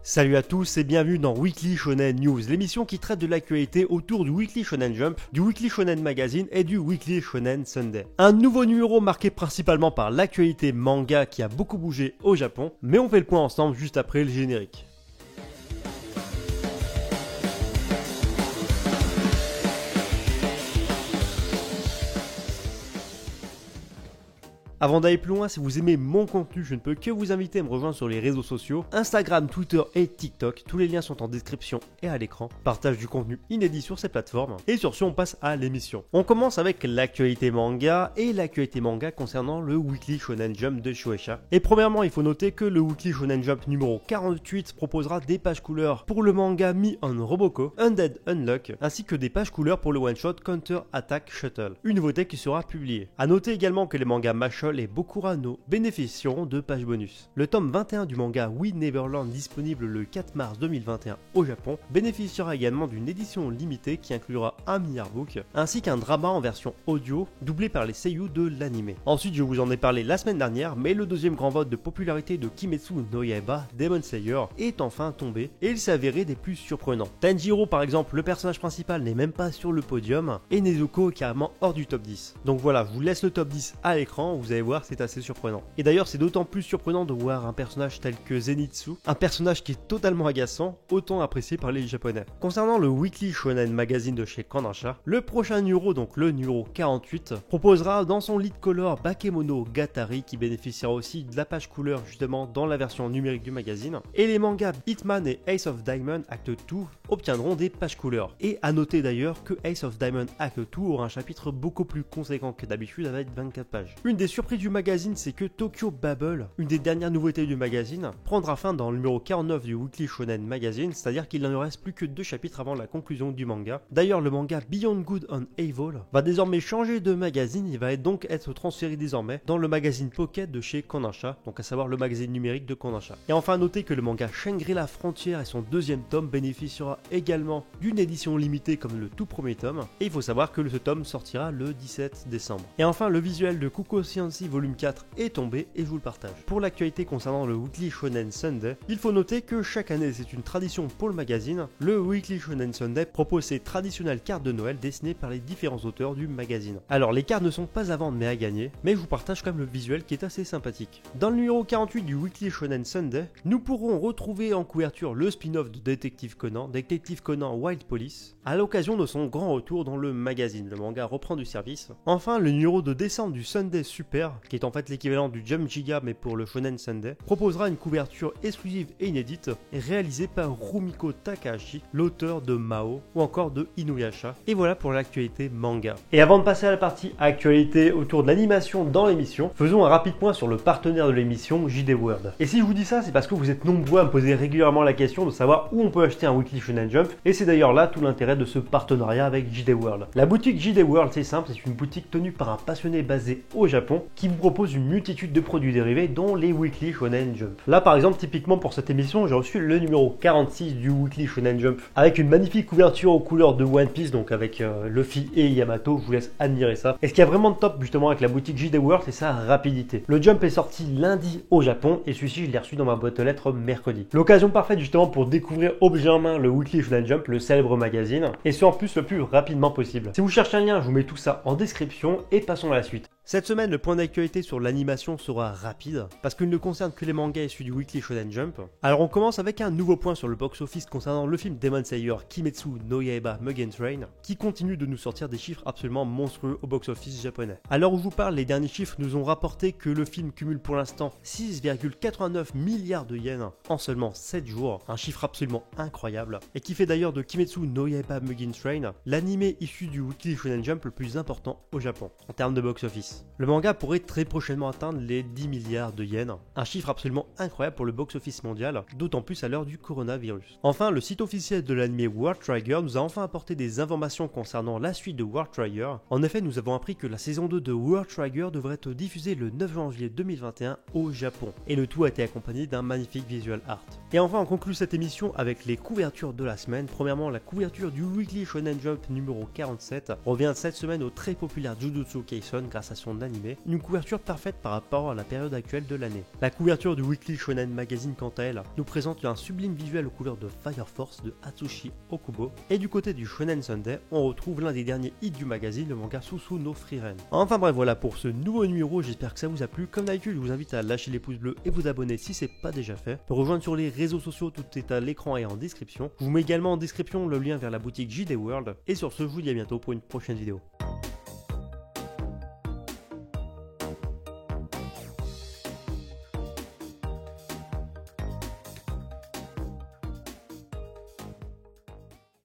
Salut à tous et bienvenue dans Weekly Shonen News, l'émission qui traite de l'actualité autour du Weekly Shonen Jump, du Weekly Shonen Magazine et du Weekly Shonen Sunday. Un nouveau numéro marqué principalement par l'actualité manga qui a beaucoup bougé au Japon, mais on fait le point ensemble juste après le générique. Avant d'aller plus loin, si vous aimez mon contenu, je ne peux que vous inviter à me rejoindre sur les réseaux sociaux, Instagram, Twitter et TikTok. Tous les liens sont en description et à l'écran. Partage du contenu inédit sur ces plateformes. Et sur ce, on passe à l'émission. On commence avec l'actualité manga et l'actualité manga concernant le Weekly Shonen Jump de Shueisha. Et premièrement, il faut noter que le Weekly Shonen Jump numéro 48 proposera des pages couleurs pour le manga Me on Roboko, Undead Unluck, ainsi que des pages couleurs pour le one-shot Counter Attack Shuttle. Une nouveauté qui sera publiée. A noter également que les mangas Mashle et Bokurano bénéficieront de pages bonus. Le tome 21 du manga We Neverland, disponible le 4 mars 2021 au Japon, bénéficiera également d'une édition limitée qui inclura un mini-artbook ainsi qu'un drama en version audio doublé par les seiyuu de l'anime. Ensuite, je vous en ai parlé la semaine dernière, mais le deuxième grand vote de popularité de Kimetsu no Yaiba, Demon Slayer, est enfin tombé et il s'est avéré des plus surprenants. Tanjiro par exemple, le personnage principal, n'est même pas sur le podium et Nezuko est carrément hors du top 10. Donc voilà, je vous laisse le top 10 à l'écran, vous allez voir, c'est assez surprenant. Et d'ailleurs, c'est d'autant plus surprenant de voir un personnage tel que Zenitsu, un personnage qui est totalement agaçant, autant apprécié par les Japonais. Concernant le Weekly Shonen Magazine de chez Kodansha, le prochain numéro, donc le numéro 48, proposera dans son lead color Bakemono Gatari, qui bénéficiera aussi de la page couleur justement dans la version numérique du magazine, et les mangas Hitman et Ace of Diamond Act 2 obtiendront des pages couleurs. Et à noter d'ailleurs que Ace of Diamond Act 2 aura un chapitre beaucoup plus conséquent que d'habitude avec 24 pages. Une des surprises du magazine, c'est que Tokyo Babble, une des dernières nouveautés du magazine, prendra fin dans le numéro 49 du Weekly Shonen Magazine, c'est-à-dire qu'il ne reste plus que 2 chapitres avant la conclusion du manga. D'ailleurs, le manga Beyond Good and Evil va désormais changer de magazine, il va donc être transféré désormais dans le magazine Pocket de chez Kodansha, donc à savoir le magazine numérique de Kodansha. Et enfin, à noter que le manga Shangri-La Frontière et son deuxième tome bénéficiera également d'une édition limitée comme le tout premier tome, et il faut savoir que ce tome sortira le 17 décembre. Et enfin, le visuel de Kuko Sciency volume 4 est tombé et je vous le partage. Pour l'actualité concernant le Weekly Shonen Sunday, il faut noter que chaque année, c'est une tradition pour le magazine, le Weekly Shonen Sunday propose ses traditionnelles cartes de Noël dessinées par les différents auteurs du magazine. Alors les cartes ne sont pas à vendre mais à gagner, mais je vous partage quand même le visuel qui est assez sympathique. Dans le numéro 48 du Weekly Shonen Sunday, nous pourrons retrouver en couverture le spin-off de Détective Conan Wild Police, à l'occasion de son grand retour dans le magazine. Le manga reprend du service. Enfin, le numéro de décembre du Sunday Super, qui est en fait l'équivalent du Jump Giga mais pour le Shonen Sunday, proposera une couverture exclusive et inédite réalisée par Rumiko Takahashi, l'auteur de Mao ou encore de Inuyasha. Et voilà pour l'actualité manga. Et avant de passer à la partie actualité autour de l'animation dans l'émission, faisons un rapide point sur le partenaire de l'émission, JD World. Et si je vous dis ça, c'est parce que vous êtes nombreux à me poser régulièrement la question de savoir où on peut acheter un Weekly Shonen Jump, et c'est d'ailleurs là tout l'intérêt de ce partenariat avec JD World. La boutique JD World, c'est simple, c'est une boutique tenue par un passionné basé au Japon qui vous propose une multitude de produits dérivés dont les Weekly Shonen Jump. Là par exemple, typiquement pour cette émission, j'ai reçu le numéro 46 du Weekly Shonen Jump avec une magnifique couverture aux couleurs de One Piece, donc avec Luffy et Yamato. Je vous laisse admirer ça. Et ce qui est vraiment de top justement avec la boutique JD World, c'est sa rapidité. Le Jump est sorti lundi au Japon et celui-ci je l'ai reçu dans ma boîte aux lettres mercredi. L'occasion parfaite justement pour découvrir objet en main le Weekly Shonen Jump, le célèbre magazine, et ce en plus le plus rapidement possible. Si vous cherchez un lien, je vous mets tout ça en description et passons à la suite. Cette semaine, le point d'actualité sur l'animation sera rapide, parce qu'il ne concerne que les mangas issus du Weekly Shonen Jump. Alors on commence avec un nouveau point sur le box-office concernant le film Demon Slayer Kimetsu no Yaiba Mugen Train, qui continue de nous sortir des chiffres absolument monstrueux au box-office japonais. À l'heure où je vous parle, les derniers chiffres nous ont rapporté que le film cumule pour l'instant 6,89 milliards de yens en seulement 7 jours, un chiffre absolument incroyable, et qui fait d'ailleurs de Kimetsu no Yaiba Mugen Train l'animé issu du Weekly Shonen Jump le plus important au Japon, en termes de box-office. Le manga pourrait très prochainement atteindre les 10 milliards de yens, un chiffre absolument incroyable pour le box-office mondial, d'autant plus à l'heure du coronavirus. Enfin, le site officiel de l'anime World Trigger nous a enfin apporté des informations concernant la suite de World Trigger. En effet, nous avons appris que la saison 2 de World Trigger devrait être diffusée le 9 janvier 2021 au Japon, et le tout a été accompagné d'un magnifique visual art. Et enfin, on conclut cette émission avec les couvertures de la semaine. Premièrement, la couverture du Weekly Shonen Jump numéro 47 revient cette semaine au très populaire Jujutsu Kaisen grâce à son son animé, une couverture parfaite par rapport à la période actuelle de l'année. La couverture du Weekly Shonen Magazine quant à elle nous présente un sublime visuel aux couleurs de Fire Force de Atsushi Okubo, et du côté du Shonen Sunday, on retrouve l'un des derniers hits du magazine, le manga Susu no Frieren. Enfin bref, voilà pour ce nouveau numéro, j'espère que ça vous a plu. Comme d'habitude, je vous invite à lâcher les pouces bleus et vous abonner si c'est pas déjà fait. Me rejoindre sur les réseaux sociaux, tout est à l'écran et en description. Je vous mets également en description le lien vers la boutique JD World. Et sur ce, je vous dis à bientôt pour une prochaine vidéo.